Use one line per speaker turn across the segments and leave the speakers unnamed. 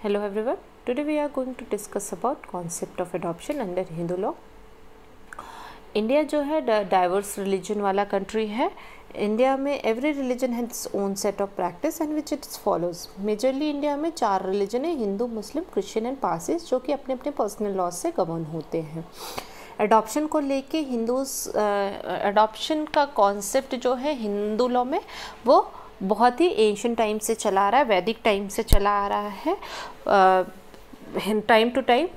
Hello everyone. Today we are going to discuss about concept of adoption under Hindu law. India जो है diverse religion वाला country है. India में every religion has its own set of practice and which it's follows. Majorly India में 4 religion है, हिंदू, मुस्लिम, Christian and Parsis, जो कि अपने अपने पर्सनल लॉ से गवर्न होते हैं. एडॉप्शन को लेके एडॉप्शन का कॉन्सेप्ट जो है हिंदू लॉ में वो बहुत ही एंशिएंट टाइम से चला आ रहा है, वैदिक टाइम से चला आ रहा है. टाइम टू टाइम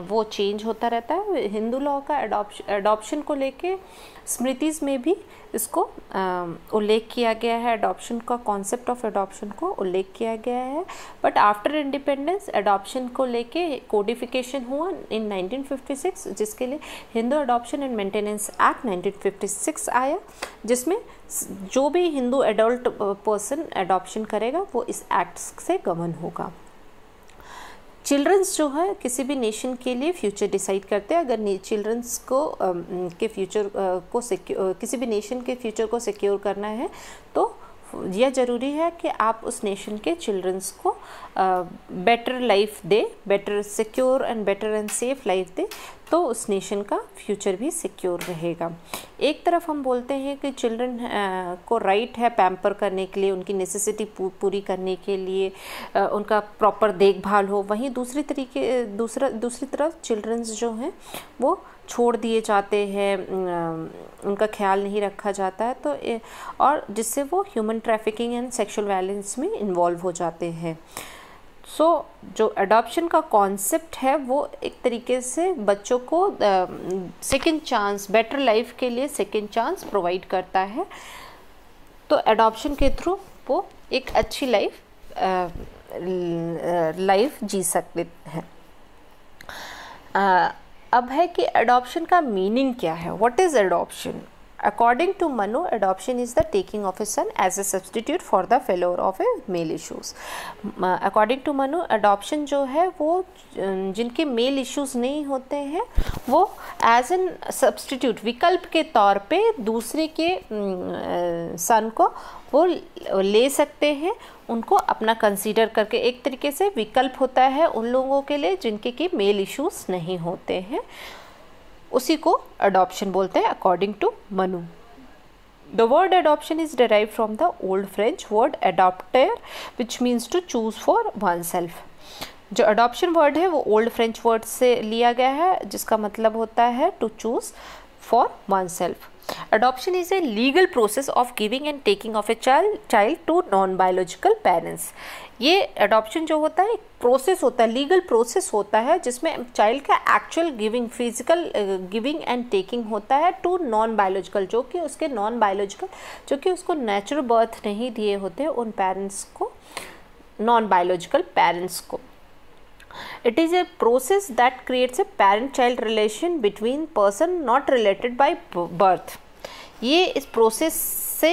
वो चेंज होता रहता है. हिंदू लॉ का एडॉप्शन को लेके स्मृतिज में भी इसको उल्लेख किया गया है. एडॉप्शन का कॉन्सेप्ट ऑफ एडॉप्शन को उल्लेख किया गया है. बट आफ्टर इंडिपेंडेंस एडॉप्शन को लेके कोडिफिकेशन हुआ इन 1956, जिसके लिए Hindu adoption and maintenance act 1956 आया, जिसमें जो भी हिंदू एडल्ट पर्सन एडॉप्शन करेगा वो इस एक्ट से गवर्न होगा. चिल्ड्रंस जो है किसी भी नेशन के लिए फ्यूचर डिसाइड करते हैं. अगर चिल्ड्रंस को के फ्यूचर को किसी भी नेशन के फ्यूचर को सिक्योर करना है तो यह ज़रूरी है कि आप उस नेशन के चिल्ड्रंस को बेटर लाइफ दे, better secure and better and safe life दे, तो उस नेशन का फ्यूचर भी सिक्योर रहेगा. एक तरफ हम बोलते हैं कि चिल्ड्रन को राइट है पैम्पर करने के लिए, उनकी नेसेसिटी पूरी करने के लिए उनका प्रॉपर देखभाल हो. वहीं दूसरी तरफ चिल्ड्रंस जो हैं वो छोड़ दिए जाते हैं, उनका ख्याल नहीं रखा जाता है, तो और जिससे वो human trafficking and sexual violence में इन्वॉल्व हो जाते हैं. सो जो एडॉप्शन का कॉन्सेप्ट है वो एक तरीके से बच्चों को सेकंड चांस, बेटर लाइफ के लिए सेकंड चांस प्रोवाइड करता है. तो एडॉप्शन के थ्रू वो एक अच्छी लाइफ जी सकते हैं. अब है कि एडॉप्शन का मीनिंग क्या है. What is adoption? According to Manu, adoption is the taking of a son as a substitute for the failure of a male issues. According to Manu, adoption जो है वो जिनके मेल इश्यूज नहीं होते हैं वो एज एन सब्सटीट्यूट, विकल्प के तौर पे दूसरे के सन को वो ले सकते हैं, उनको अपना कंसीडर करके. एक तरीके से विकल्प होता है उन लोगों के लिए जिनके की मेल इश्यूज नहीं होते हैं, उसी को अडॉप्शन बोलते हैं according to Manu. The word adoption is derived from the old French word adopter which means to choose for oneself. जो अडॉप्शन वर्ड है वो ओल्ड फ्रेंच वर्ड से लिया गया है, जिसका मतलब होता है to choose for oneself. Adoption is a legal process of giving and taking of a child to non-biological parents. ये adoption जो होता है एक प्रोसेस होता है, लीगल प्रोसेस होता है, जिसमें चाइल्ड का actual giving, physical giving and taking होता है टू नॉन बायोलॉजिकल, जो कि उसके नॉन बायोलॉजिकल, जो कि उसको नेचुरल बर्थ नहीं दिए होते उन पेरेंट्स को, नॉन बायोलॉजिकल पेरेंट्स को. It is a process that creates a parent-child relation between person not related by birth. ये इस प्रोसेस से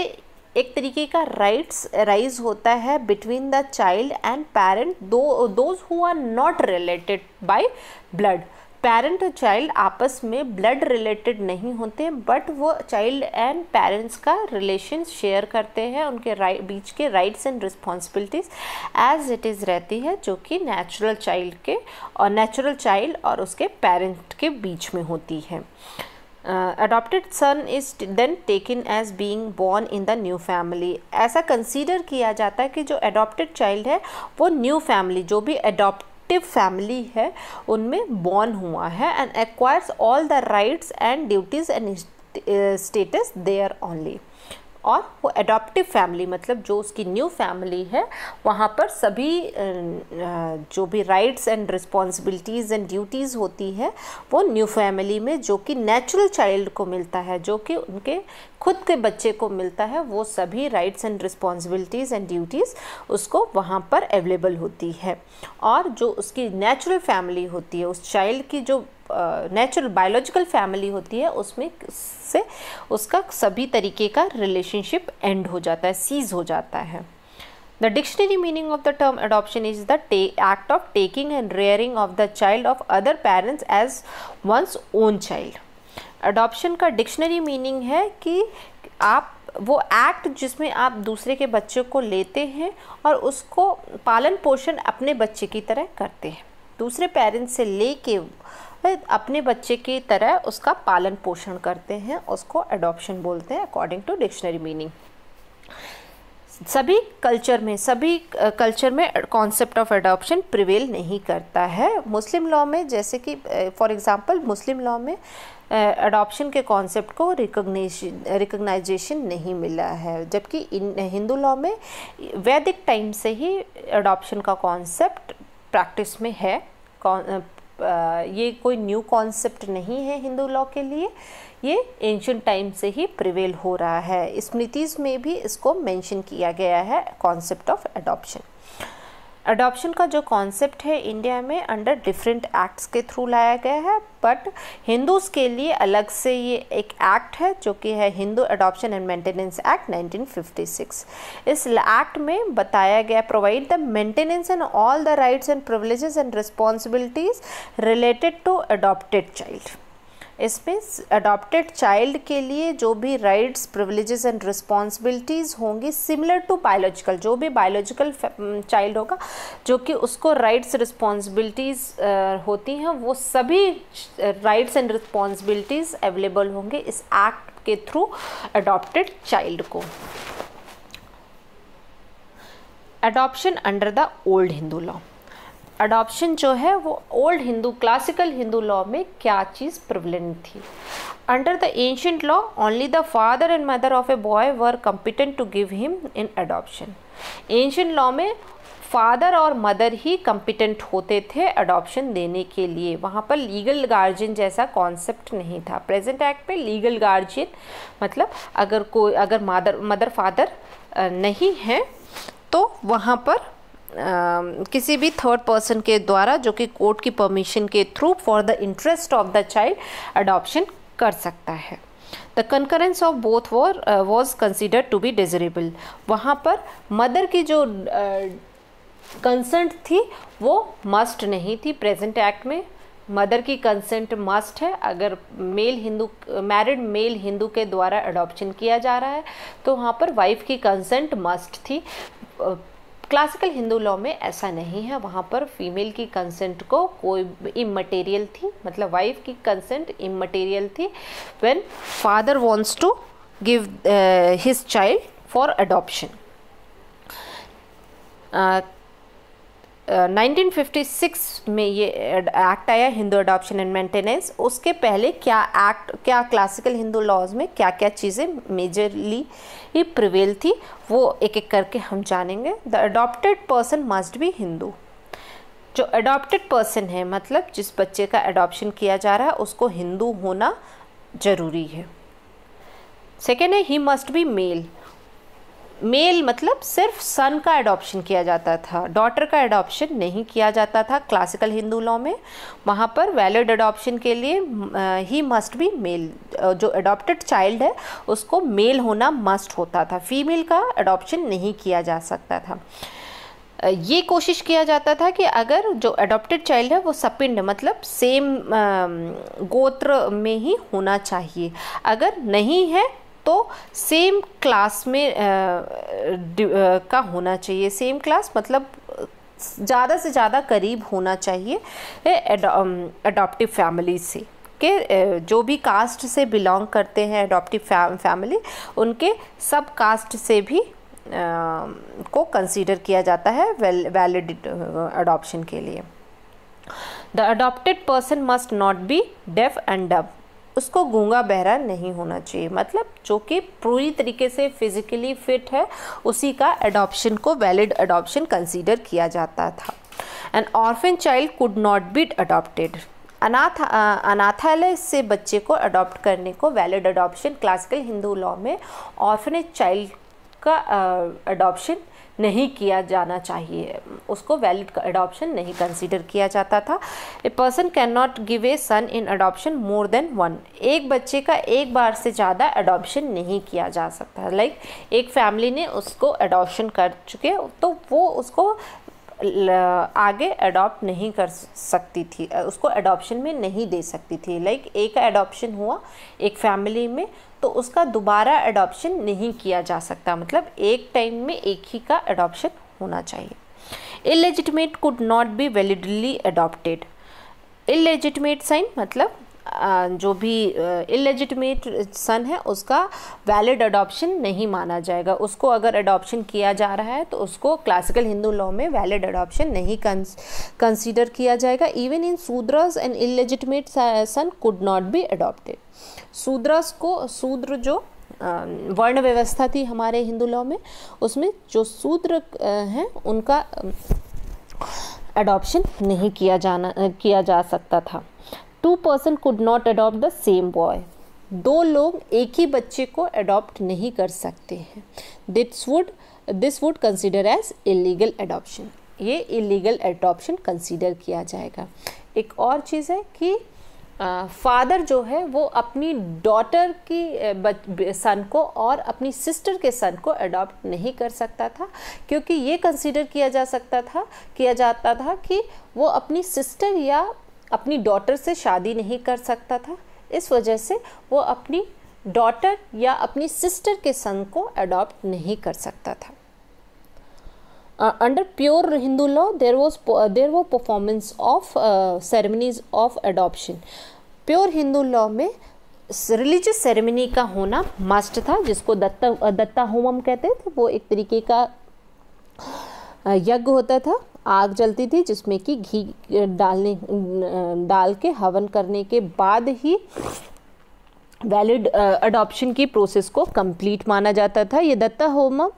एक तरीके का राइट्स राइज होता है between the child and parent, those who are not related by blood. Parent और child आपस में ब्लड रिलेटेड नहीं होते, बट वो चाइल्ड एंड पेरेंट्स का रिलेशन शेयर करते हैं, उनके बीच के rights and responsibilities as it is रहती है, जो कि नेचुरल चाइल्ड और उसके पेरेंट के बीच में होती है. Adopted son is then taken as being born in the new family. ऐसा कंसीडर किया जाता है कि जो अडॉप्टेड चाइल्ड है वो न्यू फैमिली, जो भी अडॉप्टिव फैमिली है उनमें बॉर्न हुआ है, and acquires all the rights and duties and status there only. और वो अडॉप्टिव फैमिली मतलब जो उसकी न्यू फैमिली है वहाँ पर सभी जो भी rights and responsibilities and duties होती है वो न्यू फैमिली में, जो कि नेचुरल चाइल्ड को मिलता है, जो कि उनके खुद के बच्चे को मिलता है, वो सभी rights and responsibilities and duties उसको वहाँ पर अवेलेबल होती है. और जो उसकी नेचुरल फैमिली होती है, उस चाइल्ड की जो नेचुरल बायोलॉजिकल फैमिली होती है, उसमें से उसका सभी तरीके का रिलेशनशिप एंड हो जाता है, सीज हो जाता है. The dictionary meaning of the term adoption is the act of taking and rearing of the child of other parents as one's own child. Adoption का डिक्शनरी मीनिंग है कि आप वो एक्ट जिसमें आप दूसरे के बच्चे को लेते हैं और उसको पालन पोषण अपने बच्चे की तरह करते हैं, दूसरे पेरेंट्स से लेके अपने बच्चे की तरह उसका पालन पोषण करते हैं, उसको एडॉप्शन बोलते हैं अकॉर्डिंग टू डिक्शनरी मीनिंग। सभी कल्चर में कॉन्सेप्ट ऑफ एडॉप्शन प्रिवेल नहीं करता है। मुस्लिम लॉ में, जैसे कि फॉर एग्जांपल मुस्लिम लॉ में एडॉप्शन के कॉन्सेप्ट को रिकग्नाइजेशन नहीं मिला है, जबकि हिंदू लॉ में वैदिक टाइम से ही एडॉप्शन का कॉन्सेप्ट प्रैक्टिस में है। ये कोई न्यू कॉन्सेप्ट नहीं है हिंदू लॉ के लिए, ये एंशिएंट टाइम से ही प्रिवेल हो रहा है। स्मृतिज में भी इसको मेंशन किया गया है कॉन्सेप्ट ऑफ एडॉप्शन। एडॉप्शन का जो कॉन्सेप्ट है इंडिया में अंडर डिफरेंट एक्ट्स के थ्रू लाया गया है, बट हिंदूज़ के लिए अलग से ये एक एक्ट है जो कि है Hindu adoption and maintenance act 1956। इस एक्ट में बताया गया provide the maintenance and all the rights and privileges and responsibilities related to adopted child. इसमें अडॉप्टेड चाइल्ड के लिए जो भी राइट्स, प्रिविलेजेस एंड रिस्पॉन्सिबिलिटीज़ होंगी सिमिलर टू बायोलॉजिकल, जो भी बायोलॉजिकल चाइल्ड होगा जो कि उसको राइट्स रिस्पॉन्सिबिलिटीज़ होती हैं, वो सभी राइट्स एंड रिस्पॉन्सिबिलिटीज़ अवेलेबल होंगे इस एक्ट के थ्रू अडॉप्टेड चाइल्ड को। Adoption under the old Hindu law. Adoption जो है वो old Hindu classical Hindu law में क्या चीज़ प्रिवलेंट थी। Under the ancient law only the father and mother of a boy were competent to give him in adoption. Ancient law में father और mother ही कॉम्पिटेंट होते थे अडॉप्शन देने के लिए, वहाँ पर लीगल गार्जियन जैसा कॉन्सेप्ट नहीं था। प्रेजेंट एक्ट पे लीगल गार्जियन मतलब अगर मदर फादर नहीं है तो वहाँ पर किसी भी थर्ड पर्सन के द्वारा, जो कि कोर्ट की परमिशन के through for the interest of the child adoption कर सकता है। The concurrence of both was considered to be desirable. वहाँ पर मदर की जो कंसेंट थी वो मस्ट नहीं थी। प्रेजेंट एक्ट में मदर की कंसेंट मस्ट है। अगर मैरिड मेल हिंदू के द्वारा अडॉप्शन किया जा रहा है तो वहाँ पर वाइफ की कंसेंट मस्ट थी। क्लासिकल हिंदू लॉ में ऐसा नहीं है, वहाँ पर फीमेल की कंसेंट को कोई इमटेरियल थी, मतलब वाइफ की कंसेंट इमटेरियल थी when father wants to give his child for adoption. 1956 में ये एक्ट आया हिंदू अडॉप्शन एंड मेंटेनेंस। उसके पहले क्या क्लासिकल हिंदू लॉज में क्या क्या चीज़ें मेजरली ही प्रिवेल थी वो एक एक करके हम जानेंगे। The adopted person must be Hindu. जो अडॉप्टेड पर्सन है मतलब जिस बच्चे का अडॉप्शन किया जा रहा है उसको हिंदू होना जरूरी है। सेकेंड है he must be male. Male मतलब सिर्फ सन का अडॉप्शन किया जाता था, डॉटर का अडॉप्शन नहीं किया जाता था क्लासिकल हिंदू लॉ में। वहाँ पर वैलिड अडॉप्शन के लिए ही मस्ट बी मेल, जो अडॉप्टेड चाइल्ड है उसको मेल होना मस्ट होता था, फीमेल का अडॉप्शन नहीं किया जा सकता था। ये कोशिश किया जाता था कि अगर जो अडॉप्टेड चाइल्ड है वो सपिंड मतलब सेम गोत्र में ही होना चाहिए, अगर नहीं है तो सेम क्लास में का होना चाहिए। सेम क्लास मतलब ज़्यादा से ज़्यादा करीब होना चाहिए अडॉप्टिव फैमिली से, के जो भी कास्ट से बिलोंग करते हैं अडॉप्टिव फैमिली, उनके सब कास्ट से भी को कंसीडर किया जाता है वैलिड अडॉप्शन के लिए। The adopted person must not be deaf and dub. उसको गूंगा बहरा नहीं होना चाहिए, मतलब जो कि पूरी तरीके से फिजिकली फिट है उसी का अडॉप्शन को वैलिड अडॉप्शन कंसीडर किया जाता था। N orphan child could not be adopted. अनाथालय से बच्चे को अडॉप्ट करने को valid adoption classical Hindu law में ऑर्फनेज चाइल्ड का अडॉप्शन नहीं किया जाना चाहिए, उसको वैलिड अडॉप्शन नहीं कंसीडर किया जाता था। A person can not give a son in adoption more than one. एक बच्चे का एक बार से ज़्यादा अडॉप्शन नहीं किया जा सकता। लाइक एक फैमिली ने उसको अडॉप्शन कर चुके तो वो उसको आगे अडॉप्ट नहीं कर सकती थी, उसको अडॉप्शन में नहीं दे सकती थी। लाइक एक अडॉप्शन हुआ एक फैमिली में तो उसका दोबारा अडॉप्शन नहीं किया जा सकता, मतलब एक टाइम में एक ही का अडॉप्शन होना चाहिए। Illegitimate could not be validly adopted. Illegitimate son मतलब जो भी इलेजिटिमेट सन है उसका वैलिड अडॉप्शन नहीं माना जाएगा। उसको अगर अडॉप्शन किया जा रहा है तो उसको क्लासिकल हिंदू लॉ में वैलिड अडॉप्शन नहीं कंसीडर किया जाएगा। Even in Shudras and illegitimate son could not be adopted. Shudras को, शूद्र जो वर्ण व्यवस्था थी हमारे हिंदू लॉ में, उसमें जो शूद्र हैं उनका अडॉप्शन नहीं किया जा सकता था। 2 person could not adopt the same boy। 2 लोग एक ही बच्चे को अडॉप्ट नहीं कर सकते हैं। This would consider as illegal adoption। ये illegal adoption कंसीडर किया जाएगा। एक और चीज़ है कि फादर जो है वो अपनी डॉटर की सन को और अपनी सिस्टर के सन को अडॉप्ट नहीं कर सकता था, क्योंकि ये कंसीडर किया जाता था कि वो अपनी सिस्टर या अपनी डॉटर से शादी नहीं कर सकता था। इस वजह से वो अपनी डॉटर या अपनी सिस्टर के सन को अडॉप्ट नहीं कर सकता था। Under pure Hindu law there वो performance of ceremonies of adoption. Pure Hindu law में रिलीजियस सेरेमनी का होना मस्ट था, जिसको दत्ता होमम कहते थे। वो एक तरीके का यज्ञ होता था, आग जलती थी जिसमें कि घी डाल के हवन करने के बाद ही वैलिड अडॉप्शन की प्रोसेस को कंप्लीट माना जाता था। ये Datta Homam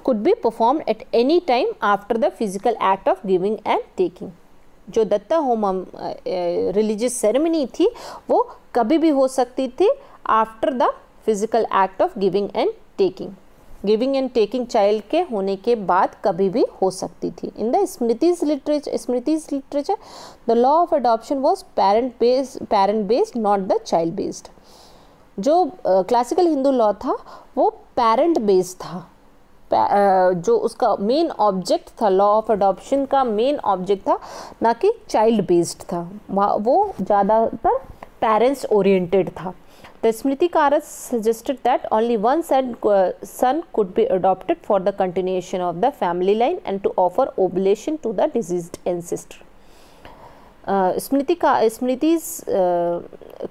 could be perform at any time after the physical act of giving and taking. जो दत्ता होमम रिलीजियस सेरेमनी थी वो कभी भी हो सकती थी after the physical act of giving and taking. Giving and taking child के होने के बाद कभी भी हो सकती थी। In the smritis literature the law of adoption was parent based not the child based. जो क्लासिकल हिंदू लॉ था वो पेरेंट बेस्ड था। जो उसका मेन ऑब्जेक्ट था, लॉ ऑफ अडॉप्शन का मेन ऑब्जेक्ट था, ना कि चाइल्ड बेस्ड था। वो ज़्यादातर पेरेंट्स ओरिएंटेड था। The Smritikaras suggested that only one son could be adopted for the continuation of the family line and to offer oblation to the deceased ancestor। स्मृतिज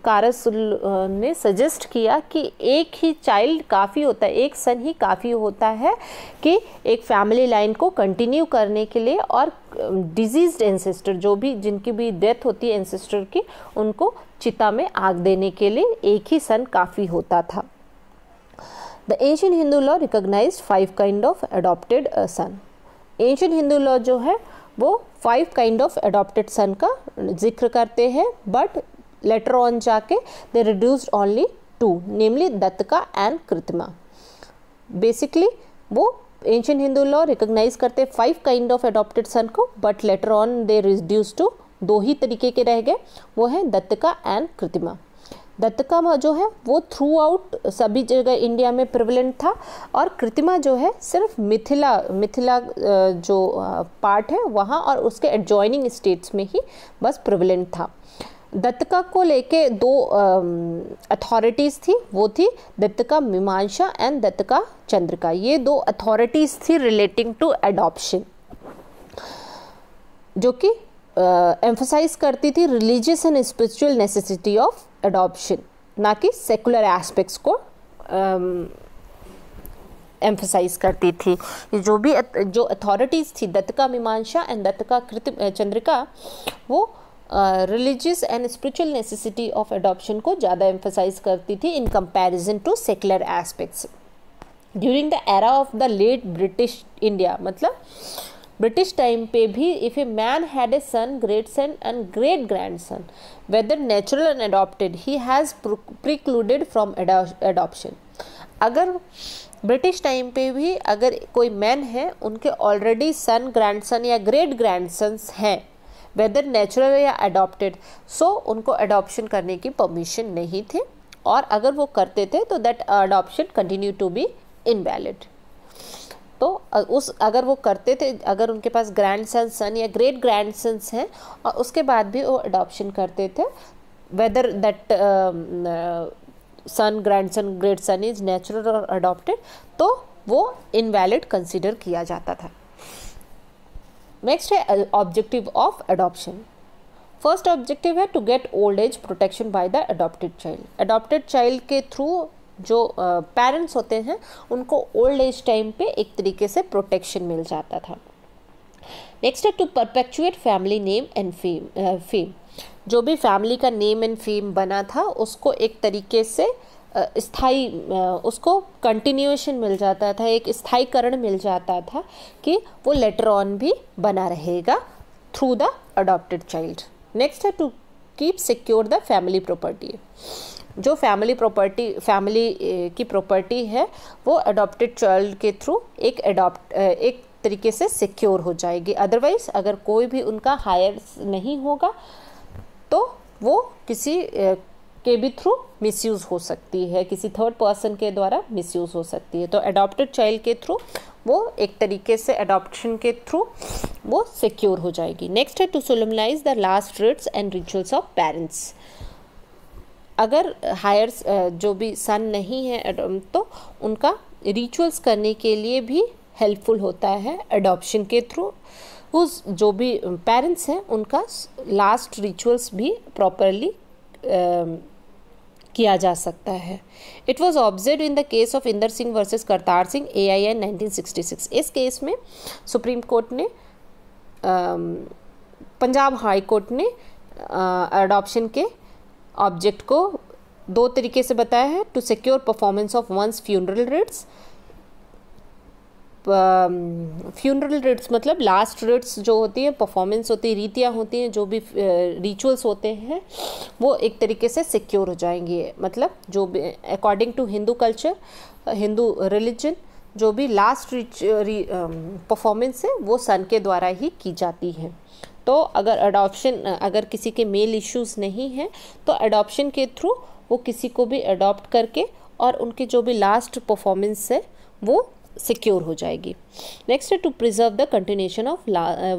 कारस ने सजेस्ट किया कि एक ही चाइल्ड काफ़ी होता है, एक सन ही काफ़ी होता है कि एक फैमिली लाइन को कंटिन्यू करने के लिए, और डिजीज्ड एंसेस्टर जो भी जिनकी भी डेथ होती है एंसेस्टर की, उनको चिता में आग देने के लिए एक ही सन काफ़ी होता था। The ancient Hindu law recognized 5 kind of adopted son. Ancient Hindu law जो है वो 5 काइंड ऑफ अडॉप्टेड सन का जिक्र करते हैं, बट लेटर ऑन जाके they reduced only 2, namely dattaka and kritrima. Basically वो एंशिएंट हिंदू लॉ रिकॉग्नाइज करते 5 काइंड ऑफ अडॉप्टेड सन को, but later on they reduce to 2 ही तरीके के रह गए, वो है दत्तका एंड कृत्रिमा। दत्तका जो है वो थ्रू आउट सभी जगह इंडिया में प्रिवलेंट था, और कृत्रिमा जो है सिर्फ मिथिला जो पार्ट है वहाँ और उसके एडजॉइनिंग स्टेट्स में ही बस प्रिवलेंट था। दत्तका को लेके 2 अथॉरिटीज़ थी, वो थी दत्तका मीमांसा एंड दत्तका चंद्रिका। ये 2 अथॉरिटीज़ थी रिलेटिंग टू एडॉप्शन, जो कि एम्फसाइज करती थी religious and spiritual necessity of adoption, ना कि सेकुलर एस्पेक्ट्स को एम्फसाइज करती थी। जो अथॉरिटीज़ थी दत्तका मीमांसा एंड दत्तका चंद्रिका, वो religious and spiritual necessity of adoption को ज़्यादा एम्फसाइज करती थी in comparison to secular aspects. During the era of the late British India, मतलब ब्रिटिश टाइम पे भी, if a man had a son, great son and great grandson, whether natural and adopted, he has precluded from adoption. अगर British time पे भी अगर कोई man है, उनके ऑलरेडी सन, ग्रैंडसन या ग्रेट ग्रैंडसन्स हैं, वेदर नेचुरल या अडॉप्टेड, सो उनको अडॉप्शन करने की परमिशन नहीं थी, और अगर वो करते थे तो that adoption continue to be invalid. तो उस अगर वो करते थे, अगर उनके पास ग्रैंडसन, सन या ग्रेट ग्रैंडसन्स हैं और उसके बाद भी वो अडॉप्शन करते थे, whether that son, grandson, great son is natural और अडॉप्टेड, तो वो इनवैलिड कंसिडर किया जाता था। नेक्स्ट है objective of adoption. First objective है to get old age protection by the adopted child. Adopted child के थ्रू जो पेरेंट्स होते हैं उनको ओल्ड एज टाइम पे एक तरीके से प्रोटेक्शन मिल जाता था। नेक्स्ट है to perpetuate family name and fame. जो भी फैमिली का नेम एंड फेम बना था उसको एक तरीके से स्थाई, उसको कंटिन्यूएशन मिल जाता था, एक स्थायीकरण मिल जाता था कि वो लेटर ऑन भी बना रहेगा through the adopted child. Next है to keep secure the family property. जो फैमिली की प्रॉपर्टी है वो अडॉप्टेड चाइल्ड के थ्रू एक तरीके से सिक्योर हो जाएगी। अदरवाइज अगर कोई भी उनका हायर नहीं होगा तो वो किसी के भी थ्रू मिसयूज़ हो सकती है, किसी थर्ड पर्सन के द्वारा मिसयूज़ हो सकती है। तो अडॉप्टेड चाइल्ड के थ्रू वो एक तरीके से अडॉप्शन के थ्रू वो सिक्योर हो जाएगी। नेक्स्ट है to solemnize the last rites and rituals of parents. अगर हायर जो भी सन नहीं है तो उनका रिचुअल्स करने के लिए भी हेल्पफुल होता है अडॉप्शन के थ्रू। उस जो भी पेरेंट्स हैं उनका लास्ट रिचुअल्स भी प्रॉपरली किया जा सकता है। It was observe in the case of Inder Singh versus Kartar Singh AIN 1966। इस केस में सुप्रीम कोर्ट ने पंजाब हाई कोर्ट ने अडॉप्शन के ऑब्जेक्ट को दो तरीके से बताया है, to secure performance of one's funeral rites. Funeral rites मतलब लास्ट रिट्स जो होती है, परफॉर्मेंस होती है, रीतियाँ होती हैं, जो भी रिचुअल्स होते हैं वो एक तरीके से सिक्योर हो जाएंगे। मतलब जो भी according to Hindu culture, Hindu religion, जो भी लास्ट परफॉर्मेंस है वो सन के द्वारा ही की जाती है। तो अगर किसी के मेल इश्यूज नहीं हैं तो अडॉप्शन के थ्रू वो किसी को भी अडॉप्ट करके और उनकी जो भी लास्ट परफॉर्मेंस है वो सिक्योर हो जाएगी। नेक्स्ट है to preserve the continuation of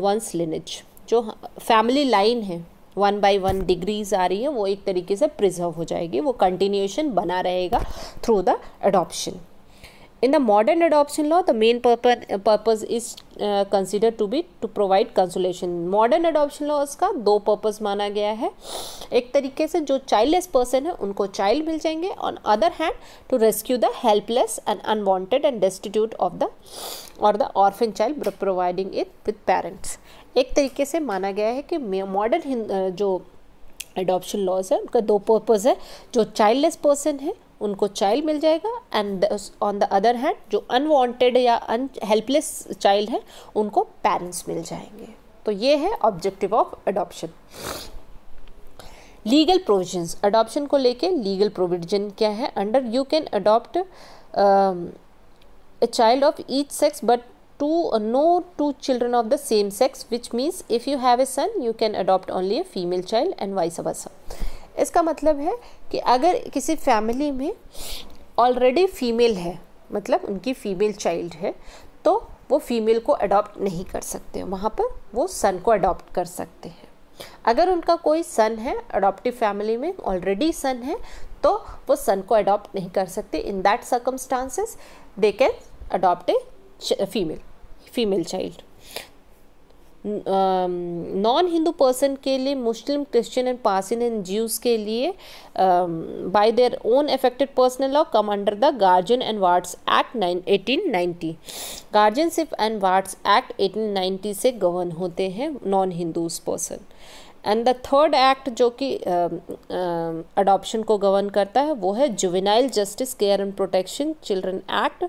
one's lineage. जो फैमिली लाइन है 1 by 1 डिग्रीज आ रही है वो एक तरीके से प्रिजर्व हो जाएगी, वो कंटिन्यूएशन बना रहेगा through the adoption. In the modern adoption law, the main purpose is considered to be to provide consolation. Modern adoption laws का दो पर्पस माना गया है। एक तरीके से जो चाइल्डलेस पर्सन है उनको चाइल्ड मिल जाएंगे, on other hand to rescue the helpless and unwanted and destitute of the orphan child providing it with parents. एक तरीके से माना गया है कि मॉडर्न जो अडॉप्शन लॉज है उनका दो पर्पस है। जो चाइल्डलेस पर्सन है उनको चाइल्ड मिल जाएगा and on the other hand जो अनवांटेड या हेल्पलेस चाइल्ड है उनको पेरेंट्स मिल जाएंगे। तो ये है objective of adoption. Legal provisions, adoption को लेके लीगल प्रोविजन क्या है? Under you can adopt a child of each sex but no two children of the same sex, which means if you have a son you can adopt only a female child and vice versa. इसका मतलब है कि अगर किसी family में already female है, मतलब उनकी फीमेल चाइल्ड है, तो वो फीमेल को अडॉप्ट नहीं कर सकते, वहाँ पर वो सन को अडॉप्ट कर सकते हैं। अगर उनका कोई सन है, अडॉप्टिव फैमिली में ऑलरेडी सन है, तो वो सन को अडॉप्ट नहीं कर सकते। In that circumstances they can adopt a female child. Non Hindu person के लिए, Muslim, Christian and Parsian and Jews के लिए by their own affected personal law come under the guardian and wards act 1890। Guardianship and wards act 1890 से govern होते हैं non Hindus person. And the third act जो कि adoption को गवर्न करता है वो है juvenile justice care and protection children act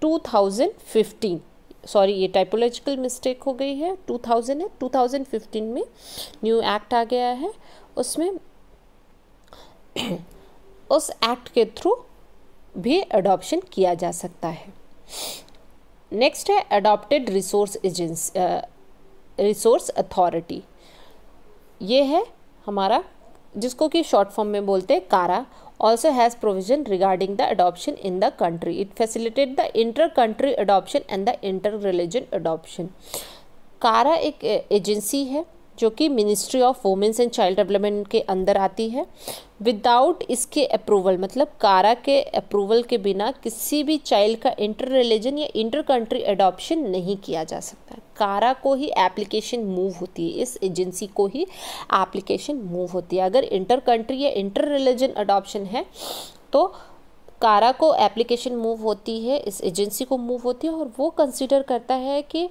2015। Sorry, ये टाइपोलॉजिकल मिस्टेक हो गई है, 2000 है, 2015 में न्यू एक्ट आ गया है। उसमें उस एक्ट के थ्रू भी अडॉप्शन किया जा सकता है। नेक्स्ट है अडॉप्टेड रिसोर्स अथॉरिटी। ये है हमारा, जिसको कि शॉर्ट फॉर्म में बोलते हैं कारा, also has provision regarding the adoption in the country. It facilitates the inter-country adoption and the inter-religion adoption. कारा एक एजेंसी है जो कि ministry of women's and child development के अंदर आती है। विदाउट इसके अप्रूवल, मतलब कारा के अप्रूवल के बिना किसी भी चाइल्ड का इंटर रिलीजन या इंटर कंट्री अडॉप्शन नहीं किया जा सकता। कारा को ही एप्लीकेशन मूव होती है, इस एजेंसी को ही एप्लीकेशन मूव होती है। अगर इंटर कंट्री या इंटर रिलीजन अडॉप्शन है तो कारा को एप्लीकेशन मूव होती है, इस एजेंसी को मूव होती है, और वो कंसिडर करता है कि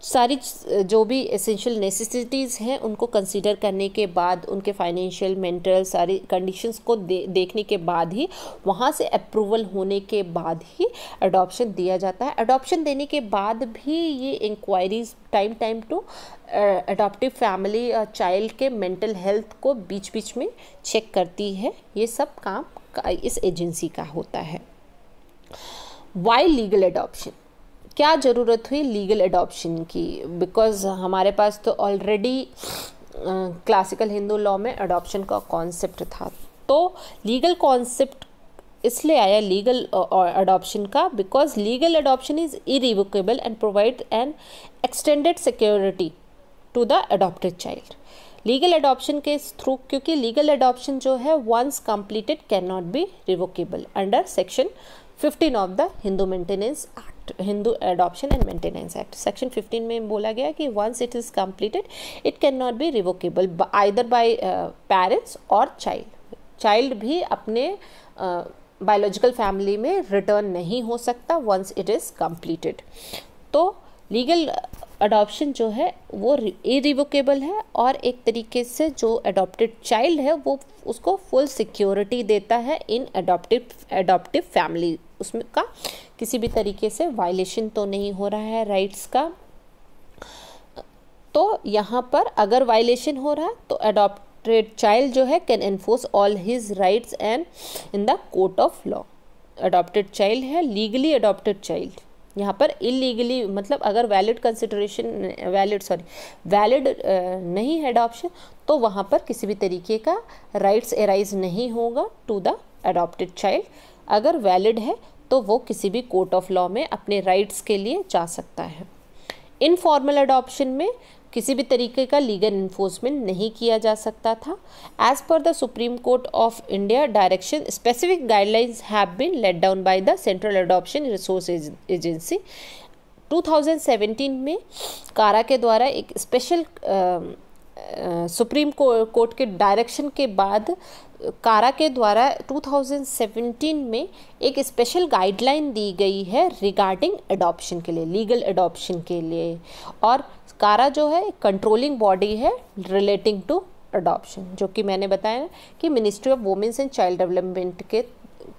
सारी जो भी एसेंशियल नेसेसिटीज़ हैं उनको कंसीडर करने के बाद, उनके फाइनेंशियल, मेंटल सारी कंडीशंस को देखने के बाद ही, वहाँ से अप्रूवल होने के बाद ही अडॉप्शन दिया जाता है। अडॉप्शन देने के बाद भी ये inquiries time to adoptive family child के मेंटल हेल्थ को बीच बीच में चेक करती है। ये सब काम इस एजेंसी का होता है। वाई लीगल अडॉप्शन, क्या ज़रूरत हुई लीगल अडॉप्शन की? बिकॉज हमारे पास तो ऑलरेडी क्लासिकल हिंदू लॉ में अडॉप्शन का कॉन्सेप्ट था। तो लीगल कॉन्सेप्ट इसलिए आया लीगल अडॉप्शन का, because legal adoption is irrevocable and provide an extended security to the adopted child. Legal adoption के थ्रू, क्योंकि लीगल अडॉप्शन जो है once completed can not be revocable under section 15 of the Hindu maintenance act, Hindu adoption and maintenance act. Section 15 में बोला गया कि once it is completed it can not be revocable either bye parents और child. Child भी अपने biological family में return नहीं हो सकता वंस इट इज़ कंप्लीटेड। तो लीगल अडॉप्शन जो है वो इरिवोकेबल है, और एक तरीके से जो अडॉप्टेड चाइल्ड है वो उसको फुल सिक्योरिटी देता है इन अडॉप्टिव फैमिली। उसमें का किसी भी तरीके से वायलेशन तो नहीं हो रहा है राइट्स का। तो यहाँ पर अगर वायलेशन हो रहा है तो अडॉप्टेड चाइल्ड जो है can enforce all his rights and in the court of law. Adopted child है, लीगली अडॉप्टेड चाइल्ड। यहाँ पर इलीगली मतलब अगर वैलिड नहीं है अडॉप्शन तो वहाँ पर किसी भी तरीके का राइट्स एराइज नहीं होगा टू द अडॉप्टेड चाइल्ड। अगर वैलिड है तो वो किसी भी कोर्ट ऑफ लॉ में अपने राइट्स के लिए जा सकता है। इनफॉर्मल अडॉप्शन में किसी भी तरीके का लीगल इन्फोर्समेंट नहीं किया जा सकता था। As per the supreme court of India direction, specific guidelines have been laid down by the central adoption resource agency. 2017 में कारा के द्वारा एक स्पेशल सुप्रीम कोर्ट के डायरेक्शन के बाद कारा के द्वारा 2017 में एक स्पेशल गाइडलाइन दी गई है रिगार्डिंग अडॉप्शन के लिए, लीगल अडॉप्शन के लिए। और कारा जो है कंट्रोलिंग बॉडी है रिलेटिंग टू अडॉप्शन, जो कि मैंने बताया कि ministry of women's and child development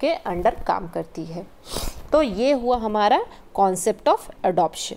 के अंडर काम करती है। तो ये हुआ हमारा कॉन्सेप्ट ऑफ अडॉप्शन।